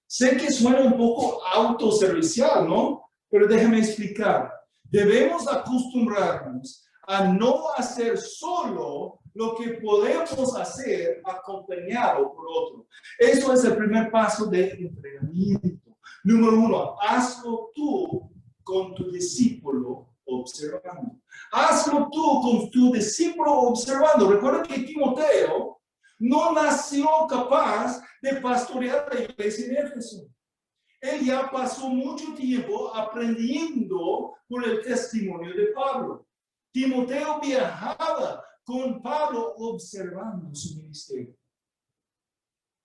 Sé que suena un poco autoservicial, ¿no? Pero déjame explicar. Debemos acostumbrarnos a no hacer solo lo que podemos hacer acompañado por otro. Eso es el primer paso de entrenamiento. Número 1, hazlo tú con tu discípulo observando. Hazlo tú con tu discípulo observando. Recuerda que Timoteo no nació capaz de pastorear la iglesia en Éfeso. Él ya pasó mucho tiempo aprendiendo por el testimonio de Pablo. Timoteo viajaba con Pablo observando su ministerio.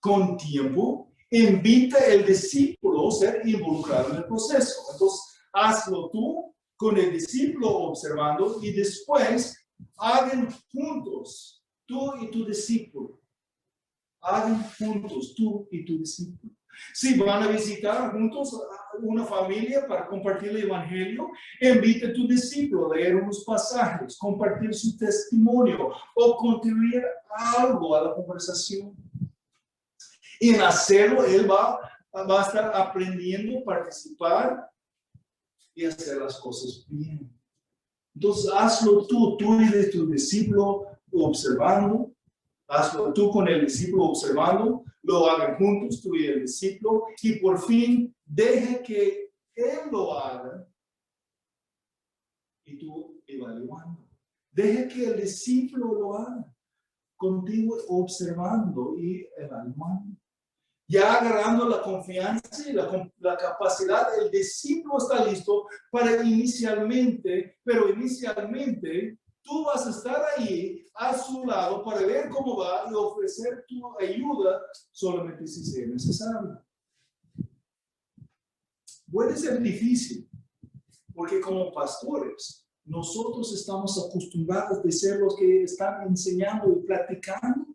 Con tiempo, invita al discípulo a ser involucrado en el proceso. Entonces, hazlo tú con el discípulo observando y después hagan juntos, tú y tu discípulo. Hagan juntos, tú y tu discípulo. Si van a visitar juntos a una familia para compartir el evangelio, invita a tu discípulo a leer unos pasajes, compartir su testimonio o contribuir algo a la conversación. Y en hacerlo, él va a estar aprendiendo a participar y hacer las cosas bien. Entonces, hazlo tú y tu discípulo observando. Hazlo tú con el discípulo observando, lo hagan juntos tú y el discípulo, y por fin deje que él lo haga y tú evaluando. Deje que el discípulo lo haga contigo observando y evaluando. Ya agarrando la confianza y la capacidad, el discípulo está listo para inicialmente tú vas a estar ahí a su lado para ver cómo va y ofrecer tu ayuda solamente si sea necesario. Puede ser difícil, porque como pastores, nosotros estamos acostumbrados de ser los que están enseñando y practicando.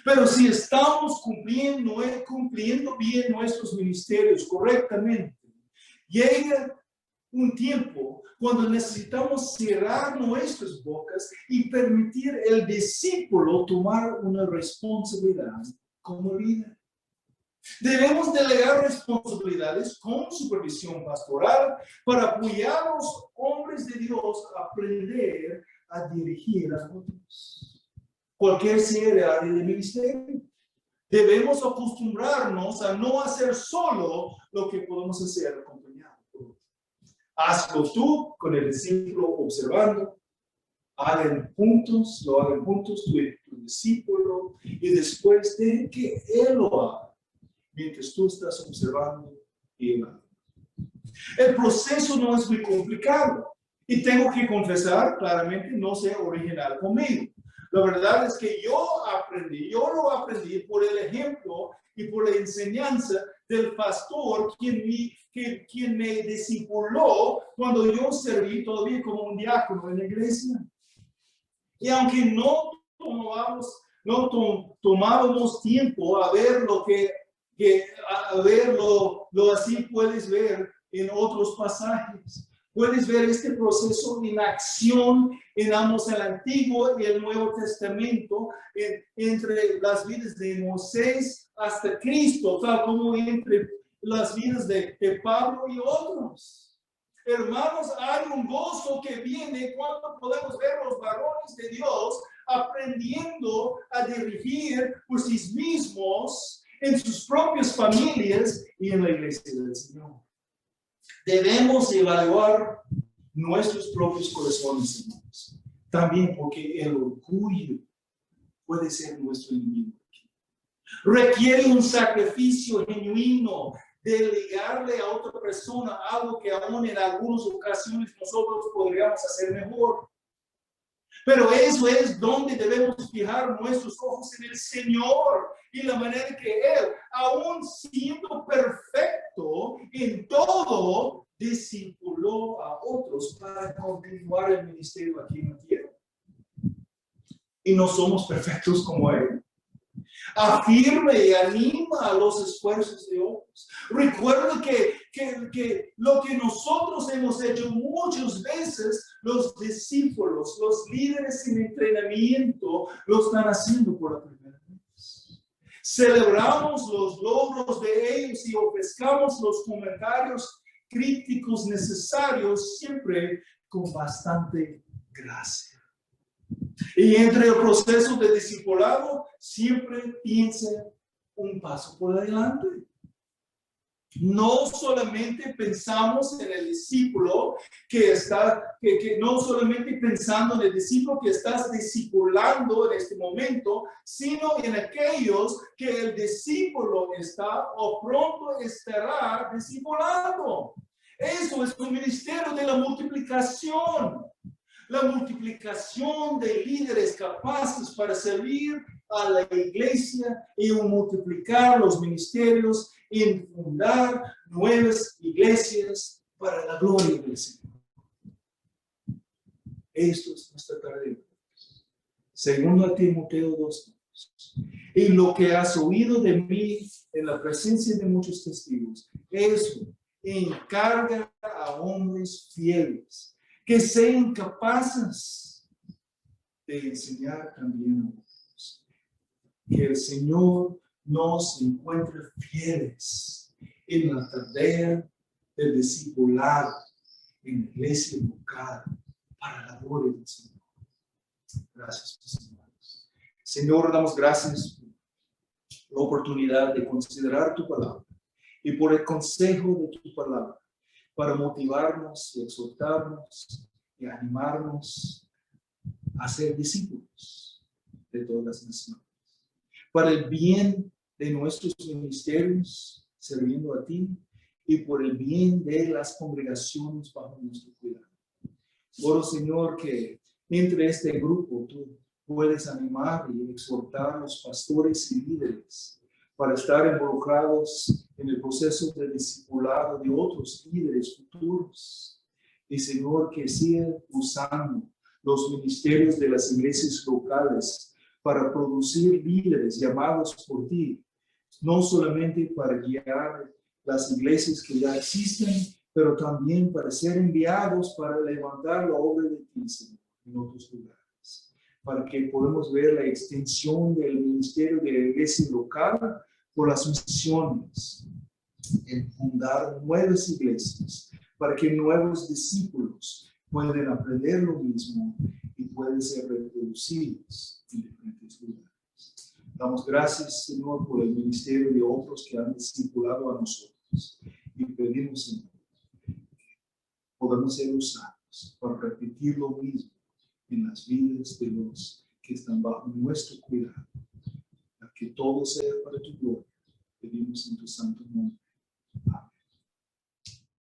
Pero si estamos cumpliendo bien nuestros ministerios correctamente, llega un tiempo cuando necesitamos cerrar nuestras bocas y permitir al discípulo tomar una responsabilidad como líder. Debemos delegar responsabilidades con supervisión pastoral para apoyar a los hombres de Dios a aprender a dirigir a otros. Cualquier sea el área de ministerio. Debemos acostumbrarnos a no hacer solo lo que podemos hacer acompañado por otro. Hazlo tú con el discípulo observando. Lo hagan juntos tú y tu discípulo, y después deje que él lo haga mientras tú estás observando y evaluando. El proceso no es muy complicado y tengo que confesar claramente, no sé original conmigo. La verdad es que yo lo aprendí por el ejemplo y por la enseñanza del pastor quien me discipuló cuando yo serví todavía como un diácono en la iglesia. Y aunque no tomábamos tiempo a ver lo así puedes ver en otros pasajes. Puedes ver este proceso en acción en ambos el Antiguo y el Nuevo Testamento, entre las vidas de Moisés hasta Cristo, tal como entre las vidas de Pablo y otros. Hermanos, hay un gozo que viene cuando podemos ver los varones de Dios aprendiendo a dirigir por sí mismos en sus propias familias y en la iglesia del Señor. Debemos evaluar nuestros propios corazones, hermanos. También porque el orgullo puede ser nuestro enemigo. Requiere un sacrificio genuino de delegarle a otra persona algo que aún en algunas ocasiones nosotros podríamos hacer mejor. Pero eso es donde debemos fijar nuestros ojos en el Señor y la manera que Él, aún siendo perfecto en todo, discipuló a otros para continuar el ministerio aquí en la tierra. Y no somos perfectos como Él. Afirma y anima a los esfuerzos de otros. Recuerda que lo que nosotros hemos hecho muchas veces, los discípulos, los líderes en entrenamiento, lo están haciendo por la primera vez. Celebramos los logros de ellos y ofrezcamos los comentarios críticos necesarios, siempre con bastante gracia. Y entre el proceso de discipulado, siempre piensa un paso por adelante. No solamente pensamos en el discípulo que no solamente pensando en el discípulo que estás discipulando en este momento, sino en aquellos que el discípulo está o pronto estará discipulando. Eso es un ministerio de la multiplicación. La multiplicación de líderes capaces para servir a la iglesia y multiplicar los ministerios y fundar nuevas iglesias para la gloria del Señor. Esto es nuestra tarea. Segundo a Timoteo 2. Y lo que has oído de mí en la presencia de muchos testigos, eso encarga a hombres fieles que sean capaces de enseñar también a otros. Que el Señor nos encuentre fieles en la tarea del discipulado en la iglesia local para la gloria del Señor. Gracias, mis hermanos. Señor, damos gracias por la oportunidad de considerar tu palabra y por el consejo de tu palabra, para motivarnos y exhortarnos y animarnos a ser discípulos de todas las naciones. Para el bien de nuestros ministerios, sirviendo a ti, y por el bien de las congregaciones bajo nuestro cuidado. Oro, Señor, que entre este grupo tú puedes animar y exhortar a los pastores y líderes para estar involucrados en el proceso de discipulado de otros líderes futuros. Y Señor, que siga usando los ministerios de las iglesias locales para producir líderes llamados por ti, no solamente para guiar las iglesias que ya existen, pero también para ser enviados para levantar la obra de ti, Señor, en otros lugares. Para que podamos ver la extensión del ministerio de la iglesia local por las misiones, en fundar nuevas iglesias, para que nuevos discípulos puedan aprender lo mismo y pueden ser reproducidos en diferentes lugares. Damos gracias, Señor, por el ministerio de otros que han discipulado a nosotros. Y pedimos, Señor, que podamos ser usados para repetir lo mismo en las vidas de los que están bajo nuestro cuidado. Para que todo sea para tu gloria. Pedimos en tu santo nombre.